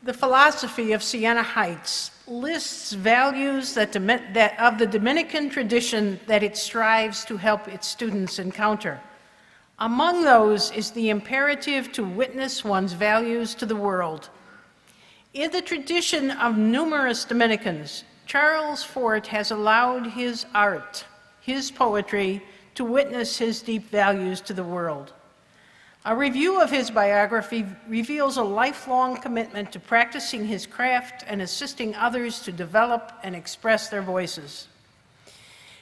The philosophy of Siena Heights lists values of the Dominican tradition that it strives to help its students encounter. Among those is the imperative to witness one's values to the world. In the tradition of numerous Dominicans, Charles Fort has allowed his art, his poetry, to witness his deep values to the world. A review of his biography reveals a lifelong commitment to practicing his craft and assisting others to develop and express their voices.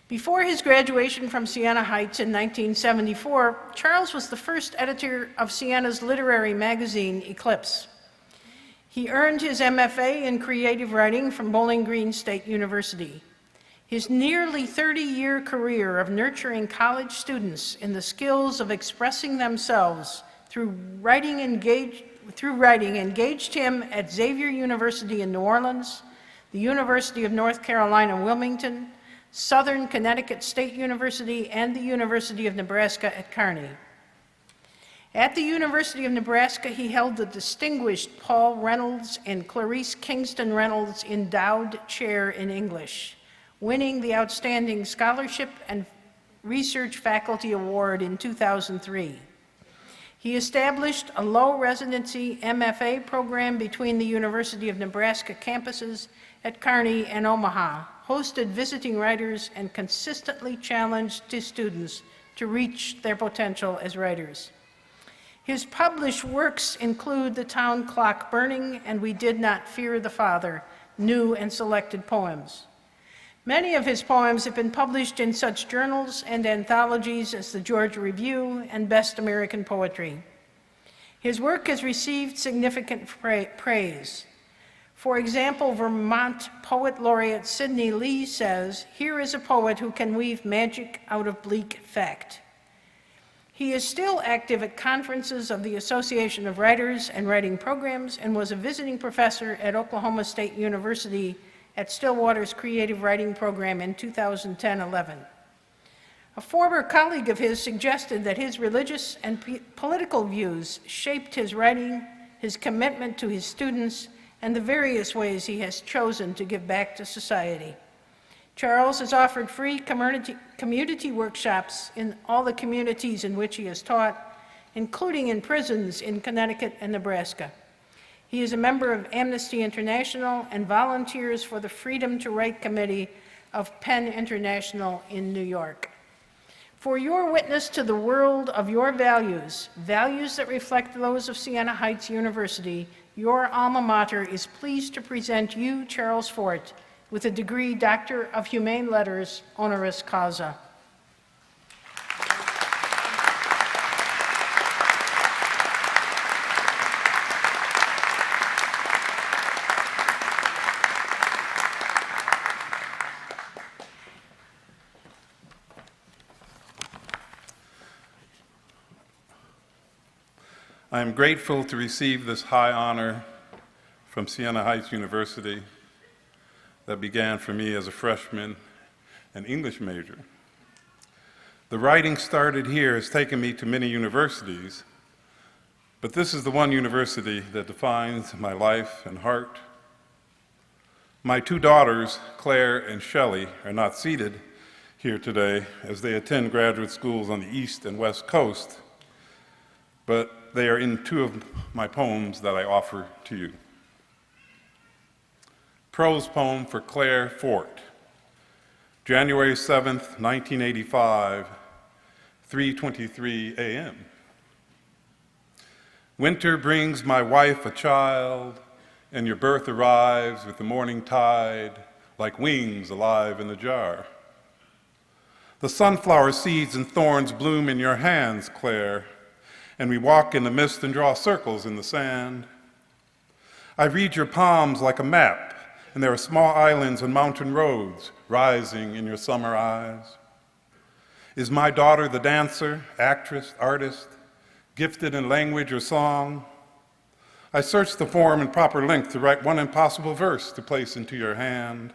Before his graduation from Siena Heights in 1974, Charles was the first editor of Siena's literary magazine, Eclipse. He earned his MFA in creative writing from Bowling Green State University. His nearly 30-year career of nurturing college students in the skills of expressing themselves through writing engaged him at Xavier University in New Orleans, the University of North Carolina, Wilmington, Southern Connecticut State University, and the University of Nebraska at Kearney. At the University of Nebraska, he held the distinguished Paul Reynolds and Clarice Kingston Reynolds Endowed Chair in English, winning the Outstanding Scholarship and Research Faculty Award in 2003. He established a low residency MFA program between the University of Nebraska campuses at Kearney and Omaha, hosted visiting writers, and consistently challenged his students to reach their potential as writers. His published works include The Town Clock Burning and We Did Not Fear the Father, new and selected poems. Many of his poems have been published in such journals and anthologies as the Georgia Review and Best American Poetry. His work has received significant praise. For example, Vermont Poet Laureate Sidney Lee says, "Here is a poet who can weave magic out of bleak fact." He is still active at conferences of the Association of Writers and writing programs, and was a visiting professor at Oklahoma State University at Stillwater's Creative Writing Program in 2010-11. A former colleague of his suggested that his religious and political views shaped his writing, his commitment to his students, and the various ways he has chosen to give back to society. Charles has offered free community workshops in all the communities in which he has taught, including in prisons in Connecticut and Nebraska. He is a member of Amnesty International and volunteers for the Freedom to Write Committee of PEN International in New York. For your witness to the world of your values, values that reflect those of Siena Heights University, your alma mater is pleased to present you, Charles Fort, with a degree Doctor of Humane Letters, honoris causa. I am grateful to receive this high honor from Siena Heights University that began for me as a freshman and English major. The writing started here has taken me to many universities, but this is the one university that defines my life and heart. My two daughters, Claire and Shelley, are not seated here today as they attend graduate schools on the East and West Coast, but they are in two of my poems that I offer to you. Prose poem for Claire Fort, January 7th, 1985, 3:23 a.m. Winter brings my wife a child, and your birth arrives with the morning tide, like wings alive in a jar. The sunflower seeds and thorns bloom in your hands, Claire, and we walk in the mist and draw circles in the sand. I read your palms like a map, and there are small islands and mountain roads rising in your summer eyes. Is my daughter the dancer, actress, artist, gifted in language or song? I search the form and proper length to write one impossible verse to place into your hand.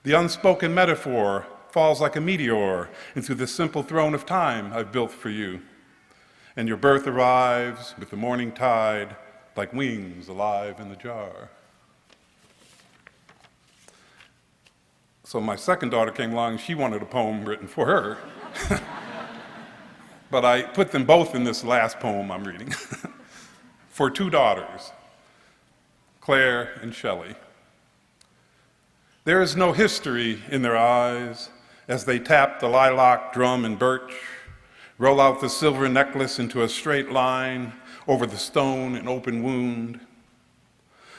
The unspoken metaphor falls like a meteor into the simple throne of time I've built for you. And your birth arrives with the morning tide, like wings alive in the jar. So my second daughter came along, she wanted a poem written for her. But I put them both in this last poem I'm reading. For two daughters, Claire and Shelley. There is no history in their eyes as they tap the lilac drum and birch, roll out the silver necklace into a straight line over the stone and open wound.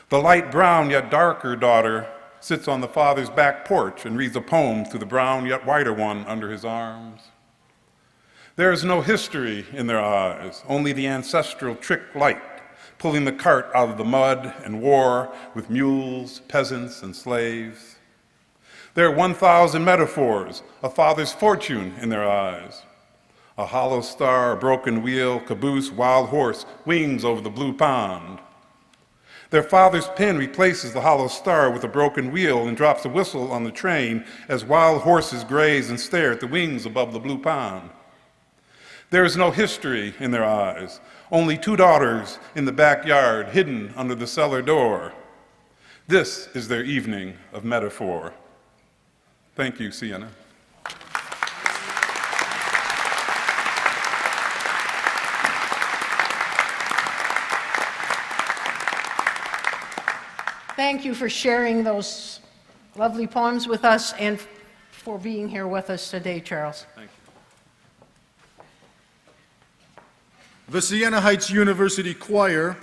The light brown yet darker daughter sits on the father's back porch and reads a poem through the brown yet whiter one under his arms. There is no history in their eyes, only the ancestral trick light, pulling the cart out of the mud and war with mules, peasants, and slaves. There are 1,000 metaphors, a father's fortune in their eyes. A hollow star, a broken wheel, caboose, wild horse, wings over the blue pond. Their father's pen replaces the hollow star with a broken wheel and drops a whistle on the train as wild horses graze and stare at the wings above the blue pond. There is no history in their eyes, only two daughters in the backyard hidden under the cellar door. This is their evening of metaphor. Thank you, Siena. Thank you for sharing those lovely poems with us and for being here with us today, Charles. Thank you. The Siena Heights University Choir